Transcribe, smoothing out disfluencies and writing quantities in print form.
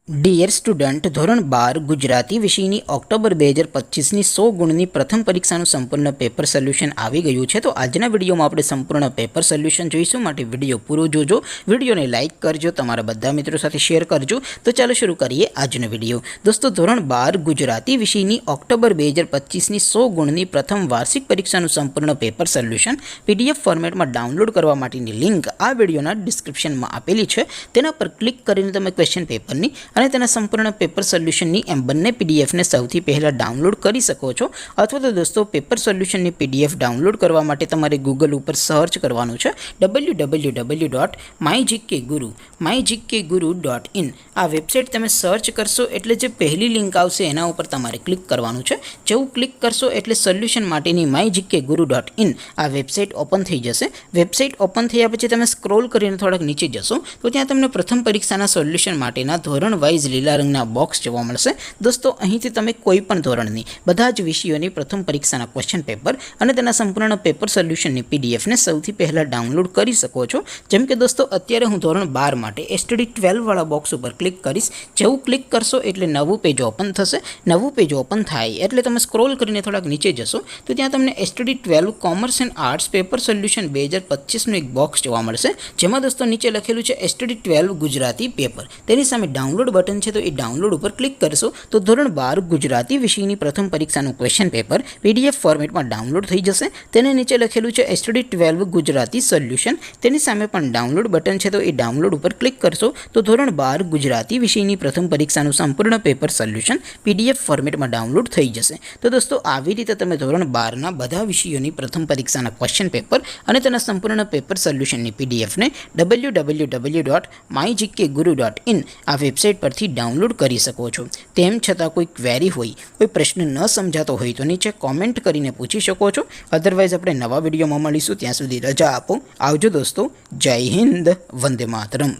Dear student, ધોરણ 12 ગુજરાતી વિષયની October 2025ની 100 ગુણની પ્રથમ પરીક્ષાનું સંપૂર્ણ પેપર સોલ્યુશન આવી ગયું છે. તો આજના વિડીયોમાં આપણે સંપૂર્ણ પેપર સોલ્યુશન જોઈશું. માટે વિડીયો પૂરો જોજો, વિડીયોને લાઇક કરજો, તમારા બધા મિત્રો સાથે શેર કરજો. તો ચાલો શરૂ કરીએ આજનો વિડીયો. દોસ્તો, ધોરણ 12 ગુજરાતી વિષયની ઓક્ટોબર 2025ની 100 ગુણની પ્રથમ વાર્ષિક પરીક્ષાનું સંપૂર્ણ પેપર સોલ્યુશન PDF ફોર્મેટમાં ડાઉનલોડ કરવા માટેની લિંક આ વિડીયોના ડિસ્ક્રિપ્શનમાં આપેલી છે. તેના પર ક્લિક કરીને તમે ક્વેશ્ચન પેપરની અને તેના સંપૂર્ણ પેપર સોલ્યુશનની એમ બંને પીડીએફને સૌથી પહેલાં ડાઉનલોડ કરી શકો છો. અથવા તો દોસ્તો, પેપર સોલ્યુશનની PDF ડાઉનલોડ કરવા માટે તમારે ગૂગલ ઉપર સર્ચ કરવાનું છે www.mygkguru.in. આ વેબસાઇટ તમે સર્ચ કરશો એટલે જે પહેલી લિંક આવશે એના ઉપર તમારે ક્લિક કરવાનું છે. જેવું ક્લિક કરશો એટલે સોલ્યુશન માટેની mygkguru.in આ વેબસાઇટ ઓપન થઈ જશે. વેબસાઇટ ઓપન થયા પછી તમે સ્ક્રોલ કરીને થોડાક નીચે જશો તો ત્યાં તમને પ્રથમ પરીક્ષાના સોલ્યુશન માટેના ધોરણ વાઇઝ લીલા રંગના બોક્સ જોવા મળશે. દોસ્તો, અહીંથી તમે કોઈ પણ ધોરણની બધા જ વિષયોની પ્રથમ પરીક્ષાના ક્વેશ્ચન પેપર અને તેના સંપૂર્ણ પેપર સોલ્યુશનની PDFને સૌથી પહેલાં ડાઉનલોડ કરી શકો છો. જેમ કે દોસ્તો, અત્યારે હું ધોરણ 12 માટે STD 12 વાળા બોક્સ ઉપર ક્લિક કરીશ. જેવું ક્લિક કરશો એટલે નવું પેજ ઓપન થશે. નવું પેજ ઓપન થાય એટલે તમે સ્ક્રોલ કરીને થોડાક નીચે જશો તો ત્યાં તમને STD 12 commerce and arts paper solution 2025નું એક બોક્સ જોવા મળશે. જેમાં દોસ્તો નીચે લખેલું છે STD 12 ગુજરાતી પેપર. તેની સામે ડાઉનલોડ બટન છે, તો એ ડાઉનલોડ ઉપર ક્લિક કરશો તો ધોરણ 12 ગુજરાતી વિષયની પ્રથમ પરીક્ષાનું ક્વેશ્ચન પેપર PDF ફોર્મેટમાં ડાઉનલોડ થઈ જશે. તેને નીચે લખેલું છે STD 12 ગુજરાતી સોલ્યુશન. તેની સામે પણ ડાઉનલોડ બટન છે, તો એ ડાઉનલોડ ઉપર ક્લિક કરશો તો ધોરણ 12 ગુજરાતી વિષયની પ્રથમ પરીક્ષાનું સંપૂર્ણ પેપર સોલ્યુશન PDF ફોર્મેટમાં ડાઉનલોડ થઈ જશે. તો દોસ્તો, આવી રીતે તમે ધોરણ 12ના બધા વિષયોની પ્રથમ પરીક્ષાના ક્વેશ્ચન પેપર અને તેના સંપૂર્ણ પેપર સોલ્યુશનની PDFને www.mygkguru.in આ વેબસાઇટ પરથી ડાઉનલોડ કરી શકો છો. તેમ છતાં કોઈ ક્વેરી હોય, કોઈ પ્રશ્ન ન સમજાતો હોય તો નીચે કોમેન્ટ કરીને પૂછી શકો છો. અધરવાઇઝ આપણે નવા વિડીયોમાં મળીશું. ત્યાં સુધી રજા આપો. આવજો દોસ્તો. જય હિન્દ. વંદે માતરમ.